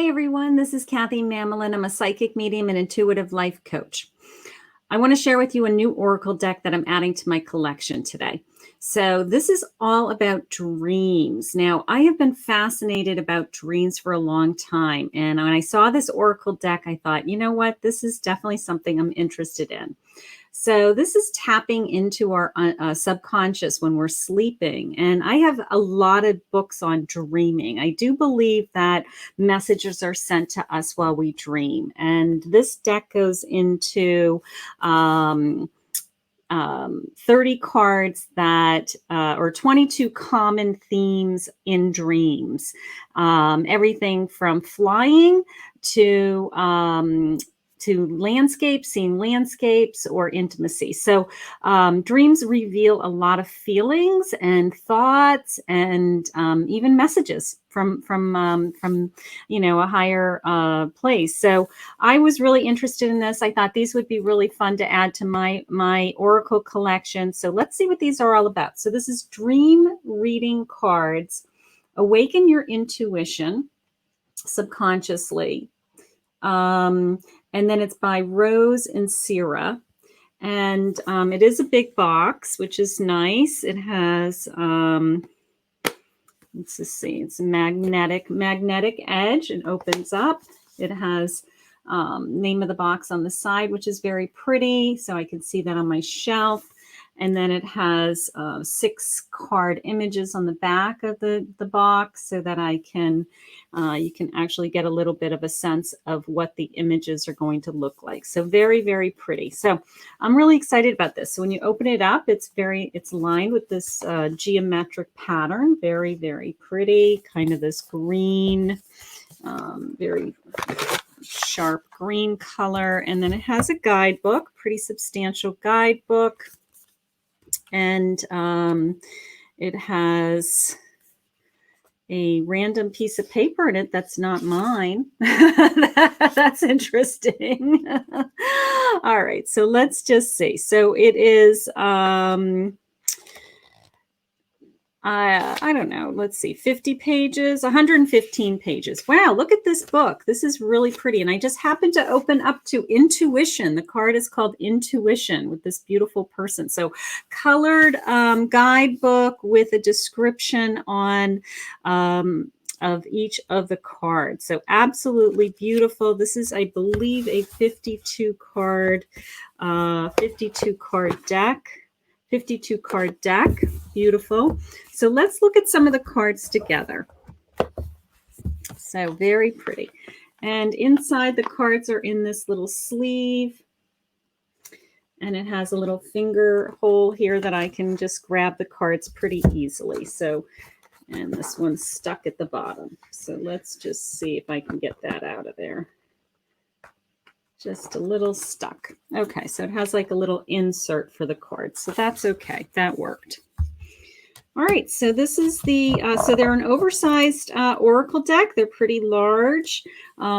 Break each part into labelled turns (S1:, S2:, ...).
S1: everyone, this is Kathy Mamolen. I'm a psychic medium and intuitive life coach. I want to share with you a new oracle deck that I'm adding to my collection today. So this is all about dreams. Now, I have been fascinated about dreams for a long time. And when I saw this oracle deck, I thought, you know what, this is definitely something I'm interested in. So this is tapping into our subconscious when we're sleeping. And I have a lot of books on dreaming. I do believe that messages are sent to us while we dream. And this deck goes into 30 cards that, or 22 common themes in dreams. Everything from flying to landscapes, seeing landscapes, or intimacy. So dreams reveal a lot of feelings and thoughts, and even messages from a higher place. So I was really interested in this. I thought these would be really fun to add to my oracle collection. So let's see what these are all about. So this is dream reading cards. Awaken your intuition subconsciously. And then it's by Rose Inserra. And it is a big box, which is nice. It has, let's just see, it's a magnetic edge. It opens up. It has name of the box on the side, which is very pretty. So I can see that on my shelf. And then it has 6 card images on the back of the box, so that I can you can actually get a little bit of a sense of what the images are going to look like. So very, very pretty. So I'm really excited about this. So when you open it up, it's lined with this geometric pattern. Very, very pretty. Kind of this green, very sharp green color. And then it has a guidebook, pretty substantial guidebook. And it has a random piece of paper in it that's not mine. That's interesting. All right, so let's just see. So it is, I don't know, let's see, 50 pages, 115 pages. Wow, look at this book. This is really pretty. And I just happened to open up to Intuition. The card is called Intuition with this beautiful person. So colored guidebook with a description on of each of the cards. So absolutely beautiful. This is, I believe, a 52 card deck. 52 card deck. Beautiful. So let's look at some of the cards together. So very pretty. And inside, the cards are in this little sleeve. And it has a little finger hole here that I can just grab the cards pretty easily. So, and this one's stuck at the bottom. So let's just see if I can get that out of there. Just a little stuck. Okay, so it has like a little insert for the cards. So that's okay. That worked. All right, so this is the, so they're an oversized oracle deck. They're pretty large.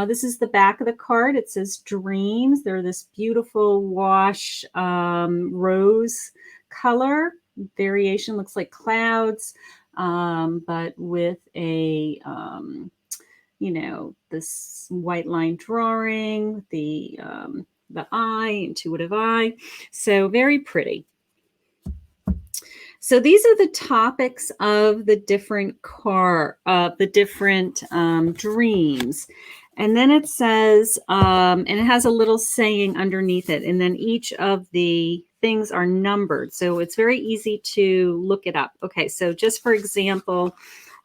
S1: This is the back of the card. It says dreams. They're this beautiful wash rose color. Variation looks like clouds, but with a, this white line drawing, the eye, intuitive eye. So very pretty. So these are the topics of the different dreams. And then it says, and it has a little saying underneath it. And then each of the things are numbered. So it's very easy to look it up. Okay, so just for example,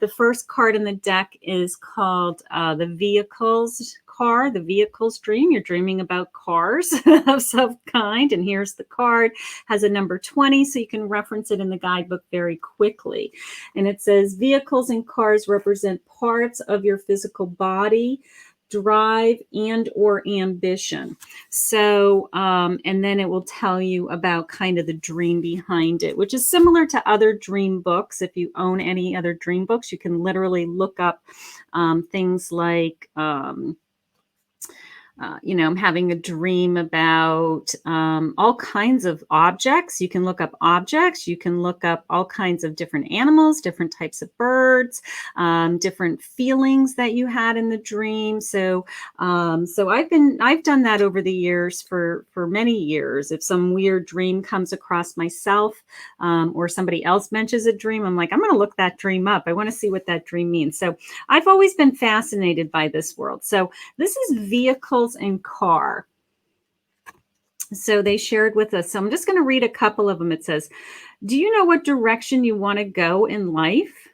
S1: the first card in the deck is called the Vehicles card, the Vehicles dream. You're dreaming about cars of some kind. And here's the card. Has a number 20, so you can reference it in the guidebook very quickly. And it says vehicles and cars represent parts of your physical body, drive, and or ambition. So, and then it will tell you about kind of the dream behind it, which is similar to other dream books. If you own any other dream books, you can literally look up things like I'm having a dream about all kinds of objects. You can look up objects. You can look up all kinds of different animals, different types of birds, different feelings that you had in the dream. So I've done that over the years for many years. If some weird dream comes across myself, or somebody else mentions a dream, I'm like, I'm going to look that dream up. I want to see what that dream means. So I've always been fascinated by this world. So this is vehicles and car. So they shared with us. So I'm just going to read a couple of them. It says, do you know what direction you want to go in life?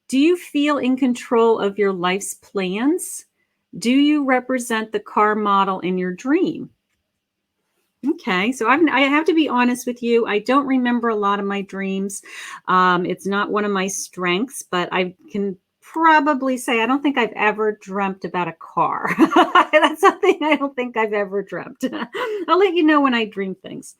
S1: Do you feel in control of your life's plans? Do you represent the car model in your dream? Okay, so I have to be honest with you. I don't remember a lot of my dreams. It's not one of my strengths, but I can probably say I don't think I've ever dreamt about a car. That's something I don't think I've ever dreamt. I'll let you know when I dream things.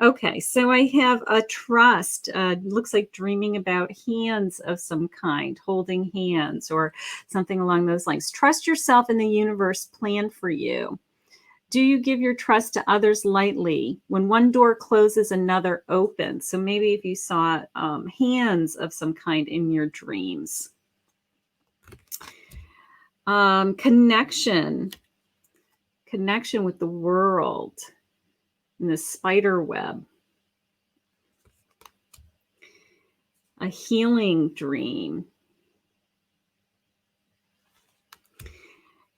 S1: Okay, so I have a trust. Looks like dreaming about hands of some kind, holding hands or something along those lines. Trust yourself and the universe plan for you. Do you give your trust to others lightly? When one door closes, another opens. So maybe if you saw hands of some kind in your dreams. Connection with the world in the spider web. A healing dream.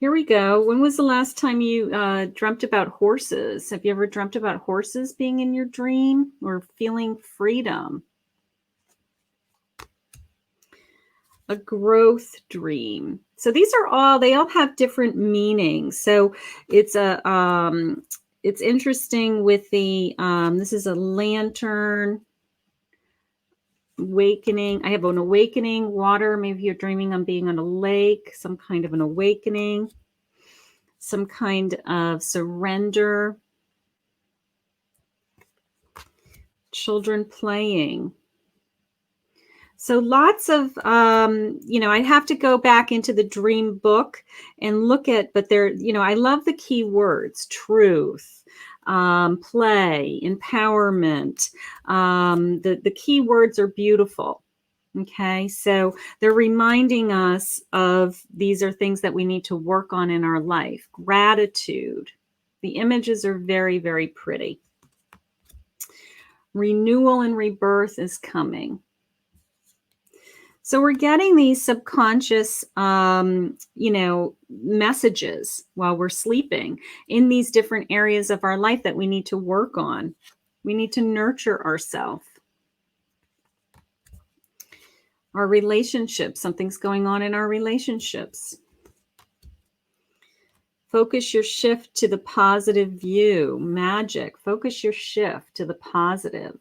S1: Here we go. When was the last time you dreamt about horses? Have you ever dreamt about horses being in your dream or feeling freedom? A growth dream. So these are all, they all have different meanings. So it's it's interesting with the, this is a lantern. Awakening. I have an awakening, water. Maybe you're dreaming on being on a lake, some kind of an awakening, some kind of surrender, children playing. So lots of, I'd have to go back into the dream book and look at, but there, I love the key words, truth, play, empowerment. The key words are beautiful. Okay, so they're reminding us of these are things that we need to work on in our life. Gratitude. The images are very, very pretty. Renewal and rebirth is coming. So we're getting these subconscious, messages while we're sleeping in these different areas of our life that we need to work on. We need to nurture ourselves. Our relationships, something's going on in our relationships. Focus your shift to the positive view. Magic. Focus your shift to the positive.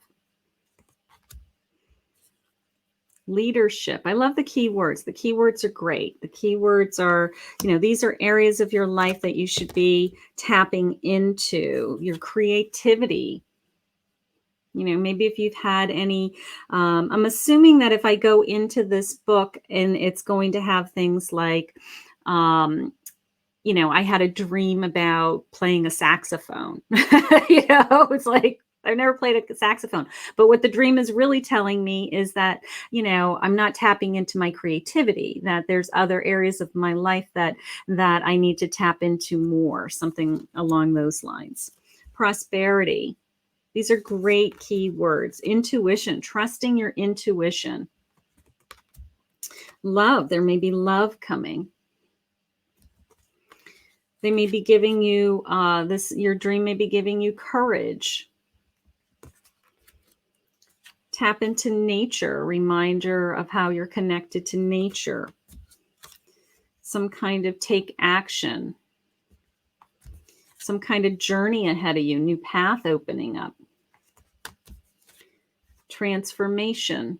S1: Leadership. I love the keywords. The keywords are great. The keywords are, these are areas of your life that you should be tapping into. Your creativity. Maybe if you've had any, I'm assuming that if I go into this book and it's going to have things like, I had a dream about playing a saxophone. It's like, I've never played a saxophone, but what the dream is really telling me is that, I'm not tapping into my creativity, that there's other areas of my life that I need to tap into more, something along those lines. Prosperity. These are great keywords. Intuition, trusting your intuition. Love, there may be love coming. They may be giving you, your dream may be giving you courage. Tap into nature, a reminder of how you're connected to nature. Some kind of take action. Some kind of journey ahead of you, new path opening up. Transformation.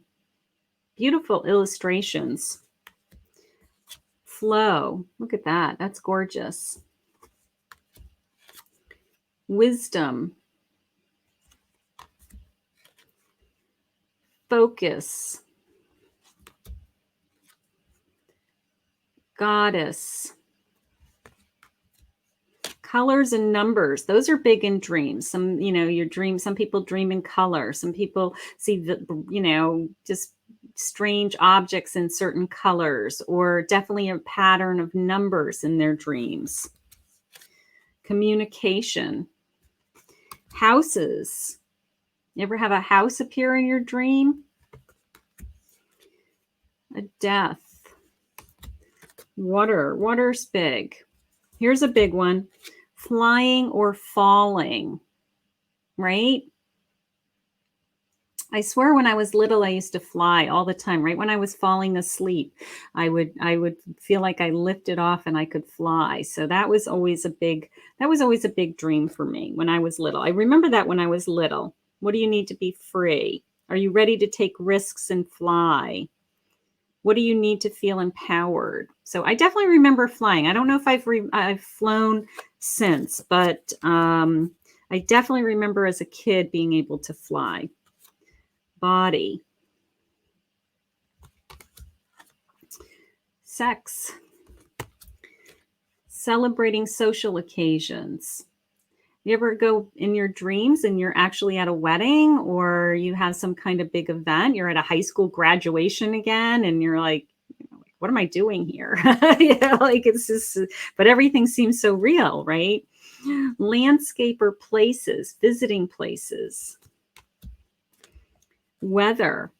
S1: Beautiful illustrations. Flow. Look at that. That's gorgeous. Wisdom. Focus. Goddess. Colors and numbers, those are big in dreams. Some, some people dream in color. Some people see just strange objects in certain colors, or definitely a pattern of numbers in their dreams. Communication. Houses. You ever have a house appear in your dream? A death. Water. Water's big. Here's a big one. Flying or falling, right? I swear when I was little, I used to fly all the time. Right when I was falling asleep, I would feel like I lifted off and I could fly. So that was always a big dream for me when I was little. I remember that when I was little. What do you need to be free? Are you ready to take risks and fly? What do you need to feel empowered? So I definitely remember flying. I don't know if I've flown since, but I definitely remember as a kid being able to fly. Body. Sex. Celebrating social occasions. You ever go in your dreams and you're actually at a wedding, or you have some kind of big event? You're at a high school graduation again, and you're like, what am I doing here? It's just, but everything seems so real, right? Landscape or places, visiting places. Weather.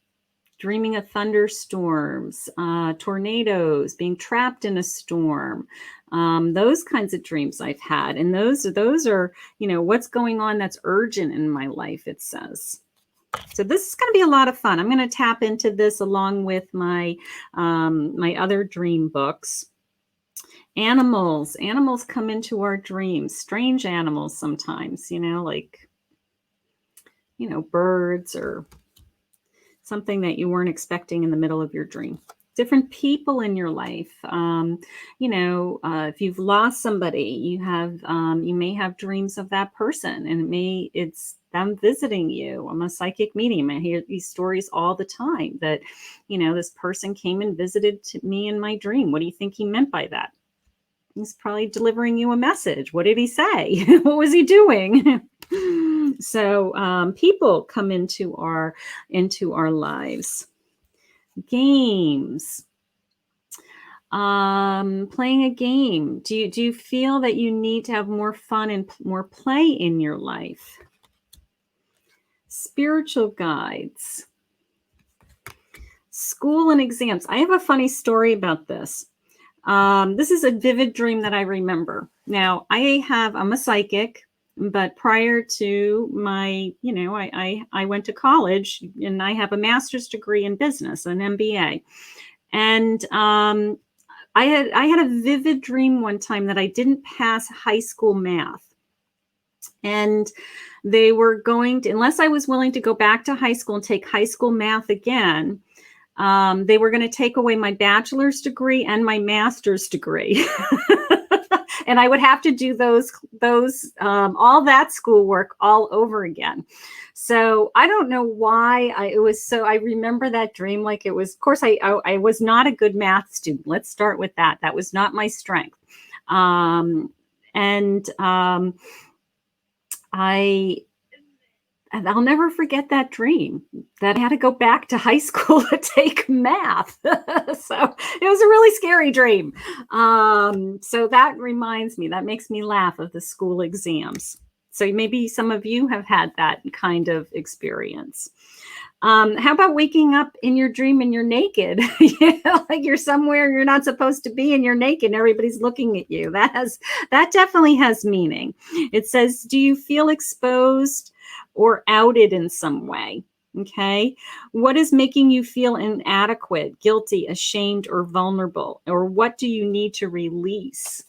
S1: Dreaming of thunderstorms, tornadoes, being trapped in a storm. Those kinds of dreams I've had. And those are, what's going on that's urgent in my life, it says. So this is going to be a lot of fun. I'm going to tap into this along with my my other dream books. Animals. Animals come into our dreams. Strange animals sometimes, birds or something that you weren't expecting in the middle of your dream. Different people in your life. If you've lost somebody, you may have dreams of that person, and it's them visiting you. I'm a psychic medium. I hear these stories all the time that, this person came and visited me in my dream. What do you think he meant by that? He's probably delivering you a message. What did he say? What was he doing? So people come into our lives. Games. Playing a game. Do you feel that you need to have more fun and more play in your life? Spiritual guides. School and exams. I have a funny story about this. This is a vivid dream that I remember. Now, I'm a psychic, but prior to my, I went to college and I have a master's degree in business, an MBA. And I had a vivid dream one time that I didn't pass high school math. And they were going to, unless I was willing to go back to high school and take high school math again, they were going to take away my bachelor's degree and my master's degree. And I would have to do those all that schoolwork all over again. So I don't know why I remember that dream like it was. Of course, I was not a good math student. Let's start with that. That was not my strength. I'll never forget that dream that I had to go back to high school to take math. So it was a really scary dream. So that reminds me, that makes me laugh of the school exams. So maybe some of you have had that kind of experience. How about waking up in your dream and you're naked? Like you're somewhere you're not supposed to be and you're naked and everybody's looking at you. That definitely has meaning. It says, do you feel exposed or outed in some way? Okay. What is making you feel inadequate, guilty, ashamed, or vulnerable? Or what do you need to release?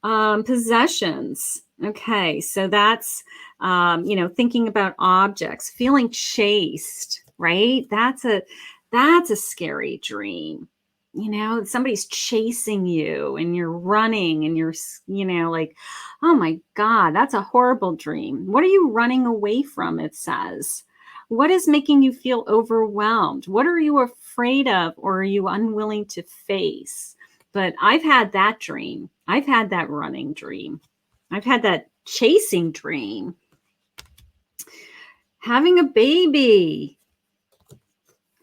S1: Possessions. Okay. So that's, thinking about objects, feeling chased, right? That's a scary dream. Somebody's chasing you and you're running and you're, like, oh my God, that's a horrible dream. What are you running away from? It says, what is making you feel overwhelmed? What are you afraid of or are you unwilling to face? But I've had that dream. I've had that running dream. I've had that chasing dream. Having a baby.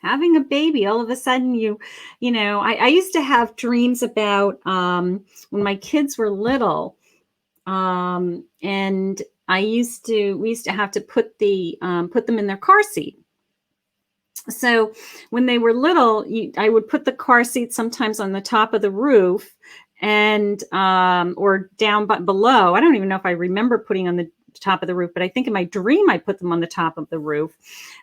S1: Having a baby, all of a sudden I used to have dreams about when my kids were little, and we used to have to put them in their car seat. So when they were little, I would put the car seat sometimes on the top of the roof and or down below. I don't even know if I remember putting on the top of the roof, but I think in my dream I put them on the top of the roof,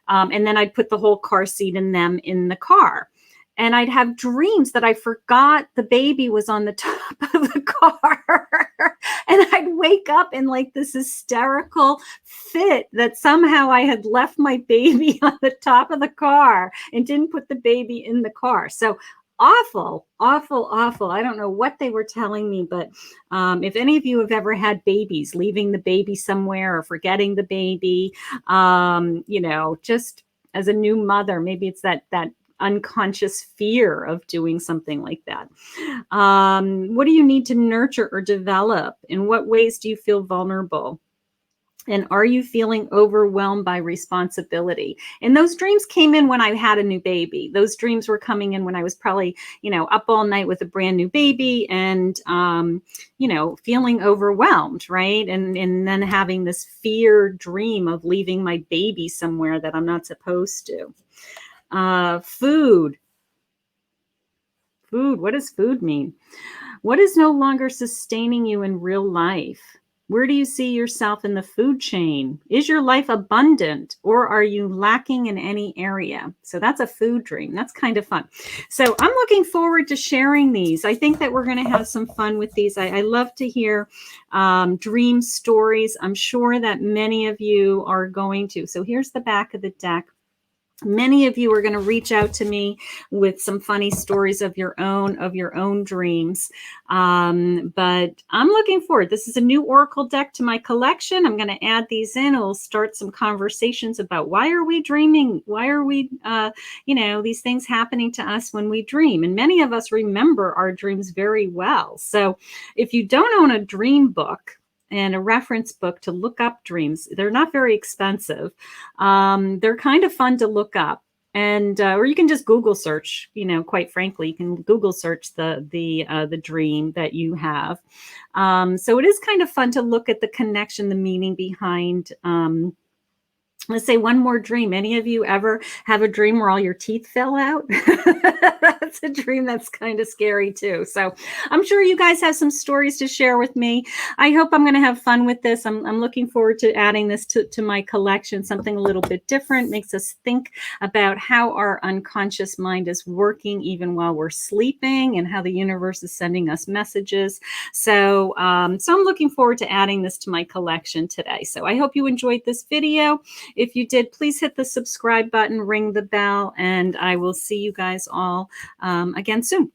S1: and then I'd put the whole car seat in them in the car. And I'd have dreams that I forgot the baby was on the top of the car. And I'd wake up in like this hysterical fit that somehow I had left my baby on the top of the car and didn't put the baby in the car. So awful, awful, awful. I don't know what they were telling me, but if any of you have ever had babies, leaving the baby somewhere or forgetting the baby, just as a new mother, maybe it's that unconscious fear of doing something like that. What do you need to nurture or develop? In what ways do you feel vulnerable? And are you feeling overwhelmed by responsibility? And those dreams came in when I had a new baby. Those dreams were coming in when I was probably, up all night with a brand new baby and, feeling overwhelmed, right? And then having this fear dream of leaving my baby somewhere that I'm not supposed to. Food. What does food mean? What is no longer sustaining you in real life? Where do you see yourself in the food chain? Is your life abundant or are you lacking in any area? So that's a food dream. That's kind of fun. So I'm looking forward to sharing these. I think that we're going to have some fun with these. I love to hear dream stories. I'm sure that many of you are going to. So here's the back of the deck. Many of you are going to reach out to me with some funny stories of your own dreams. But I'm looking forward. This is a new Oracle deck to my collection. I'm going to add these in. It'll start some conversations about why are we dreaming? Why are we, these things happening to us when we dream? And many of us remember our dreams very well. So if you don't own a dream book, and a reference book to look up dreams. They're not very expensive. They're kind of fun to look up. And or you can just Google search, quite frankly, you can Google search the dream that you have. So it is kind of fun to look at the connection, the meaning behind let's say one more dream. Any of you ever have a dream where all your teeth fell out? That's a dream that's kind of scary too. So I'm sure you guys have some stories to share with me. I hope I'm going to have fun with this. I'm looking forward to adding this to my collection, something a little bit different, makes us think about how our unconscious mind is working even while we're sleeping and how the universe is sending us messages. So I'm looking forward to adding this to my collection today. So I hope you enjoyed this video. If you did, please hit the subscribe button, ring the bell, and I will see you guys all again soon.